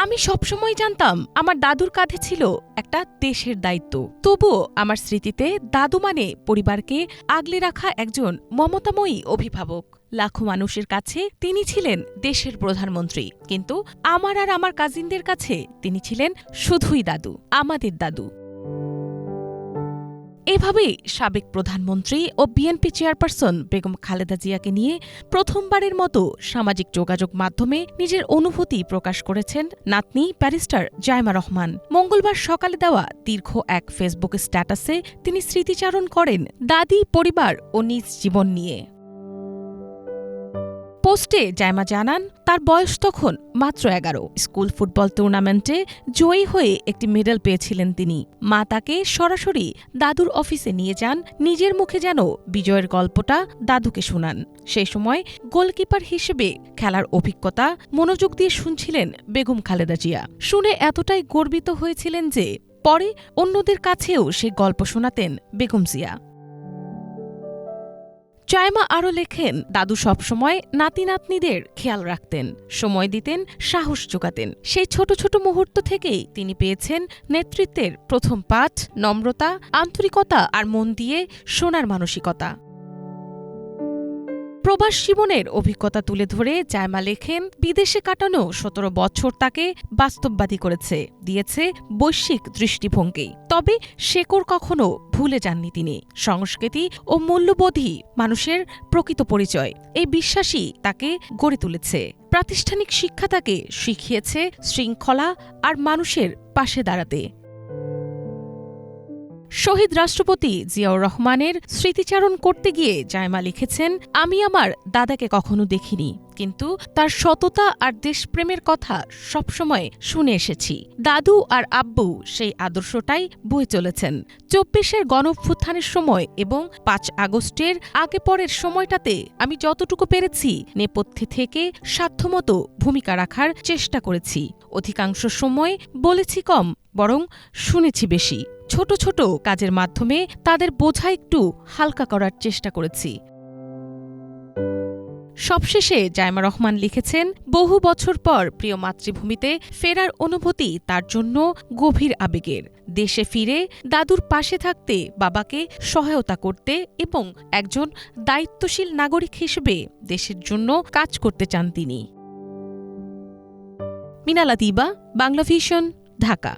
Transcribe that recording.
আমি সবসময় জানতাম আমার দাদুর কাঁধে ছিল একটা দেশের দায়িত্ব। তবুও আমার স্মৃতিতে দাদু মানে পরিবারকে আগলে রাখা একজন মমতাময়ী অভিভাবক। লাখো মানুষের কাছে তিনি ছিলেন দেশের প্রধানমন্ত্রী, কিন্তু আমার আর আমার কাজিনদের কাছে তিনি ছিলেন শুধুই দাদু, আমাদের দাদু। এভাবেই সাবেক প্রধানমন্ত্রী ও বিএনপি চেয়ারপারসন বেগম খালেদা জিয়াকে নিয়ে প্রথমবারের মতো সামাজিক যোগাযোগ মাধ্যমে নিজের অনুভূতি প্রকাশ করেছেন নাতনি ব্যারিস্টার জায়মা রহমান। মঙ্গলবার সকালে দেওয়া দীর্ঘ এক ফেসবুক স্ট্যাটাসে তিনি স্মৃতিচারণ করেন দাদি, পরিবার ও নিজ জীবন নিয়ে। পোস্টে জায়মা জানান, তার বয়স তখন মাত্র 11। স্কুল ফুটবল টুর্নামেন্টে জয়ী হয়ে একটি মেডেল পেয়েছিলেন তিনি। মা তাকে সরাসরি দাদুর অফিসে নিয়ে যান, নিজের মুখে যেন বিজয়ের গল্পটা দাদুকে শোনান। সেই সময় গোলকিপার হিসেবে খেলার অভিজ্ঞতা মনোযোগ দিয়ে শুনছিলেন বেগম খালেদা জিয়া। শুনে এতটাই গর্বিত হয়েছিলেন যে পরে অন্যদের কাছেও সেই গল্প শোনাতেন বেগম জিয়া। জায়মা আরও লেখেন, দাদু সবসময় নাতি নাতনিদের খেয়াল রাখতেন, সময় দিতেন, সাহস যোগাতেন। সেই ছোট ছোট মুহূর্ত থেকেই তিনি পেয়েছেন নেতৃত্বের প্রথম পাঠ, নম্রতা, আন্তরিকতা আর মন দিয়ে শোনার মানসিকতা। প্রবাস জীবনের অভিজ্ঞতা তুলে ধরে জায়মা লেখেন, বিদেশে কাটানো 17 বছর তাকে বাস্তববাদী করেছে, দিয়েছে বৈশ্বিক দৃষ্টিভঙ্গি। তবে শেকড় কখনো ভুলে যাননি তিনি। সংস্কৃতি ও মূল্যবোধই মানুষের প্রকৃত পরিচয়, এই বিশ্বাসই তাকে গড়ে তুলেছে। প্রাতিষ্ঠানিক শিক্ষা তাকে শিখিয়েছে শৃঙ্খলা আর মানুষের পাশে দাঁড়াতে। শহীদ রাষ্ট্রপতি জিয়াউর রহমানের স্মৃতিচারণ করতে গিয়ে জায়মা লিখেছেন, আমি আমার দাদাকে কখনো দেখিনি, কিন্তু তার সততা আর দেশপ্রেমের কথা সবসময় শুনে এসেছি। দাদু আর আব্বু সেই আদর্শটাই বয়ে চলেছেন। 24-এর গণঅভ্যুত্থানের সময় এবং 5 আগস্টের আগে পরের সময়টাতে আমি যতটুকু পেরেছি নেপথ্যে থেকে সাধ্যমতো ভূমিকা রাখার চেষ্টা করেছি। অধিকাংশ সময় বলেছি কম, বরং শুনেছি বেশি। ছোট ছোট কাজের মাধ্যমে তাদের বোঝা একটু হালকা করার চেষ্টা করেছি। সবশেষে জায়মা রহমান লিখেছেন, বহু বছর পর প্রিয় মাতৃভূমিতে ফেরার অনুভূতি তার জন্য গভীর আবেগের। দেশে ফিরে দাদুর পাশে থাকতে, বাবাকে সহায়তা করতে এবং একজন দায়িত্বশীল নাগরিক হিসেবে দেশের জন্য কাজ করতে চান তিনি। মিনালা দিবা, বাংলা ভিশন, ঢাকা।